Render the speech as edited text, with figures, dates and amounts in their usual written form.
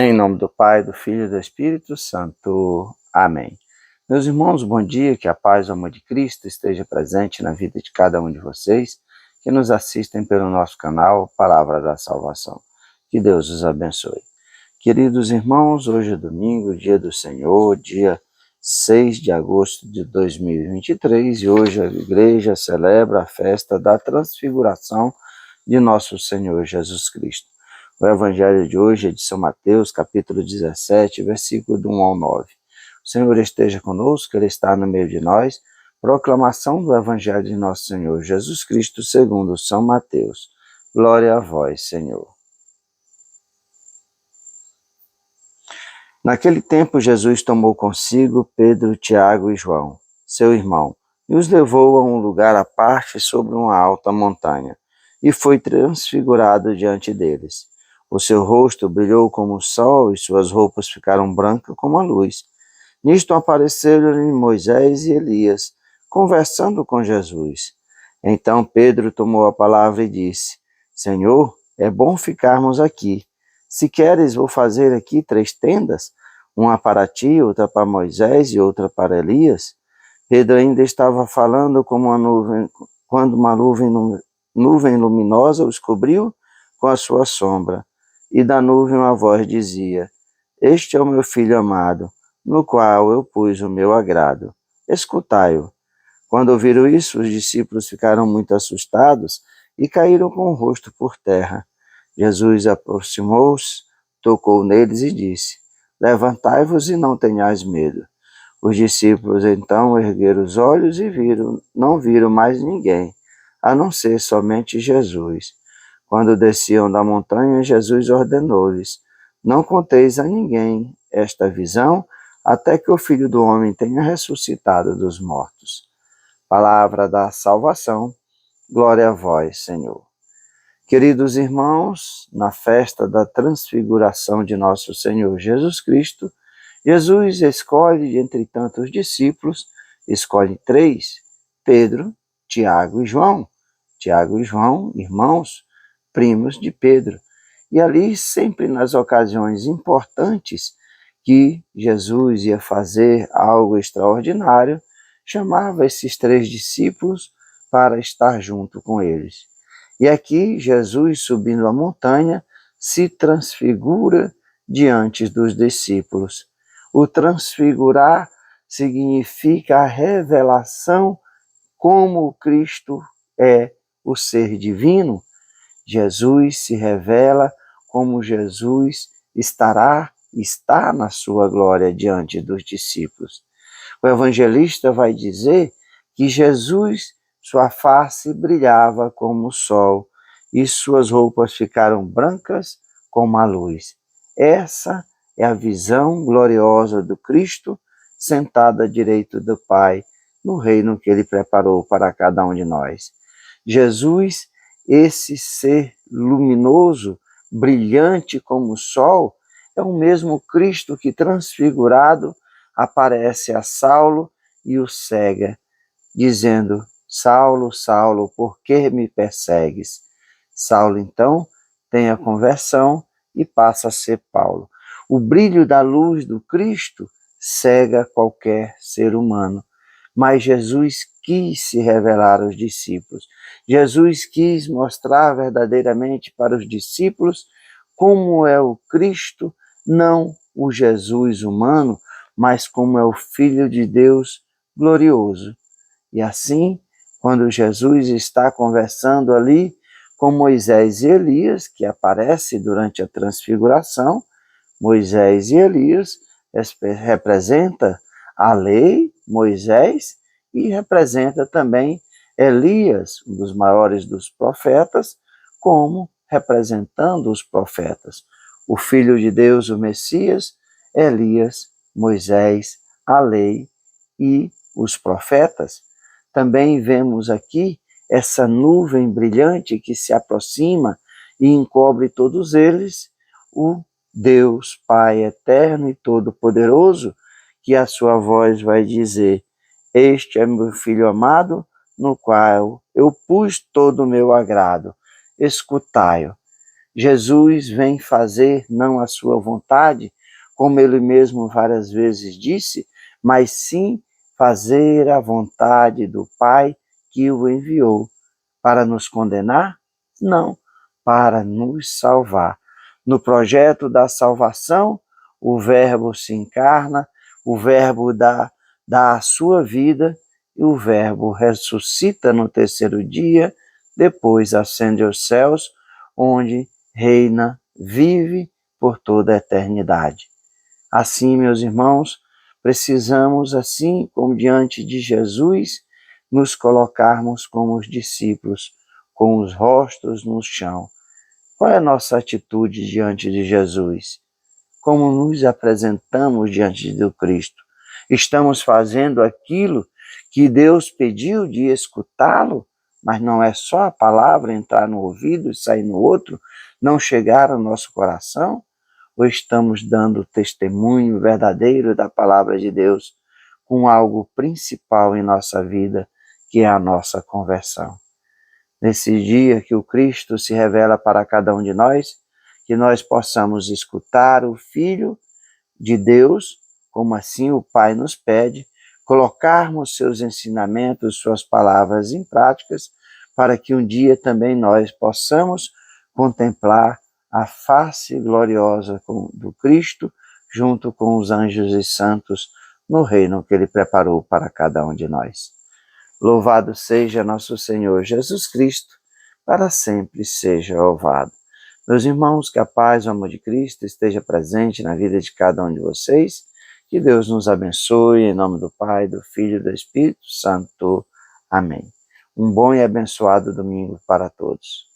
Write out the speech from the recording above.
Em nome do Pai, do Filho e do Espírito Santo. Amém. Meus irmãos, bom dia, que a paz e o amor de Cristo esteja presente na vida de cada um de vocês que nos assistem pelo nosso canal Palavra da Salvação. Que Deus os abençoe. Queridos irmãos, hoje é domingo, dia do Senhor, dia 6 de agosto de 2023, e hoje a igreja celebra a festa da transfiguração de nosso Senhor Jesus Cristo. O evangelho de hoje é de São Mateus, capítulo 17, versículo do 1 ao 9. O Senhor esteja conosco, Ele está no meio de nós. Proclamação do evangelho de nosso Senhor Jesus Cristo segundo São Mateus. Glória a vós, Senhor. Naquele tempo, Jesus tomou consigo Pedro, Tiago e João, seu irmão, e os levou a um lugar à parte sobre uma alta montanha, e foi transfigurado diante deles. O seu rosto brilhou como o sol, e suas roupas ficaram brancas como a luz. Nisto apareceram-lhe Moisés e Elias, conversando com Jesus. Então Pedro tomou a palavra e disse: Senhor, é bom ficarmos aqui. Se queres, vou fazer aqui 3 tendas, uma para ti, outra para Moisés e outra para Elias. Pedro ainda estava falando como uma nuvem, quando uma nuvem luminosa os cobriu com a sua sombra. E da nuvem uma voz dizia: Este é o meu filho amado, no qual eu pus o meu agrado. Escutai-o. Quando ouviram isso, os discípulos ficaram muito assustados e caíram com o rosto por terra. Jesus aproximou-se, tocou neles e disse: Levantai-vos e não tenhais medo. Os discípulos então ergueram os olhos e não viram mais ninguém, a não ser somente Jesus. Quando desciam da montanha, Jesus ordenou-lhes: Não conteis a ninguém esta visão, até que o Filho do Homem tenha ressuscitado dos mortos. Palavra da salvação, glória a vós, Senhor. Queridos irmãos, na festa da transfiguração de nosso Senhor Jesus Cristo, Jesus escolhe, entre tantos discípulos, escolhe 3, Pedro, Tiago e João. Tiago e João, irmãos, primos de Pedro. E ali, sempre nas ocasiões importantes que Jesus ia fazer algo extraordinário, chamava esses 3 discípulos para estar junto com eles. E aqui, Jesus, subindo a montanha, se transfigura diante dos discípulos. O transfigurar significa a revelação como Cristo é o ser divino. Jesus se revela como Jesus está na sua glória diante dos discípulos. O evangelista vai dizer que Jesus, sua face brilhava como o sol e suas roupas ficaram brancas como a luz. Essa é a visão gloriosa do Cristo sentado à direita do Pai no reino que Ele preparou para cada um de nós. Jesus, esse ser luminoso, brilhante como o sol, é o mesmo Cristo que, transfigurado, aparece a Saulo e o cega, dizendo: Saulo, Saulo, por que me persegues? Saulo, então, tem a conversão e passa a ser Paulo. O brilho da luz do Cristo cega qualquer ser humano, mas Jesus quis se revelar aos discípulos. Jesus quis mostrar verdadeiramente para os discípulos como é o Cristo, não o Jesus humano, mas como é o Filho de Deus glorioso. E assim, quando Jesus está conversando ali com Moisés e Elias, que aparece durante a transfiguração, Moisés e Elias representa a lei, Moisés, e representa também Elias, um dos maiores dos profetas, como representando os profetas. O Filho de Deus, o Messias, Elias, Moisés, a lei e os profetas. Também vemos aqui essa nuvem brilhante que se aproxima e encobre todos eles, o Deus Pai eterno e todo-poderoso, que a sua voz vai dizer: Este é meu Filho amado, no qual eu pus todo o meu agrado. Escutai-o. Jesus vem fazer não a sua vontade, como ele mesmo várias vezes disse, mas sim fazer a vontade do Pai que o enviou. Para nos condenar? Não, para nos salvar. No projeto da salvação, o Verbo se encarna, o Verbo dá a sua vida e o Verbo ressuscita no terceiro dia, depois ascende aos céus, onde reina, vive por toda a eternidade. Assim, meus irmãos, precisamos, assim como diante de Jesus, nos colocarmos como os discípulos, com os rostos no chão. Qual é a nossa atitude diante de Jesus? Como nos apresentamos diante do Cristo? Estamos fazendo aquilo que Deus pediu de escutá-lo, mas não é só a palavra entrar no ouvido e sair no outro, não chegar ao nosso coração? Ou estamos dando testemunho verdadeiro da palavra de Deus com algo principal em nossa vida, que é a nossa conversão? Nesse dia que o Cristo se revela para cada um de nós, que nós possamos escutar o Filho de Deus, como assim o Pai nos pede, colocarmos seus ensinamentos, suas palavras em práticas, para que um dia também nós possamos contemplar a face gloriosa do Cristo, junto com os anjos e santos, no reino que Ele preparou para cada um de nós. Louvado seja nosso Senhor Jesus Cristo, para sempre seja louvado. Meus irmãos, que a paz e o amor de Cristo esteja presente na vida de cada um de vocês. Que Deus nos abençoe, em nome do Pai, do Filho e do Espírito Santo. Amém. Um bom e abençoado domingo para todos.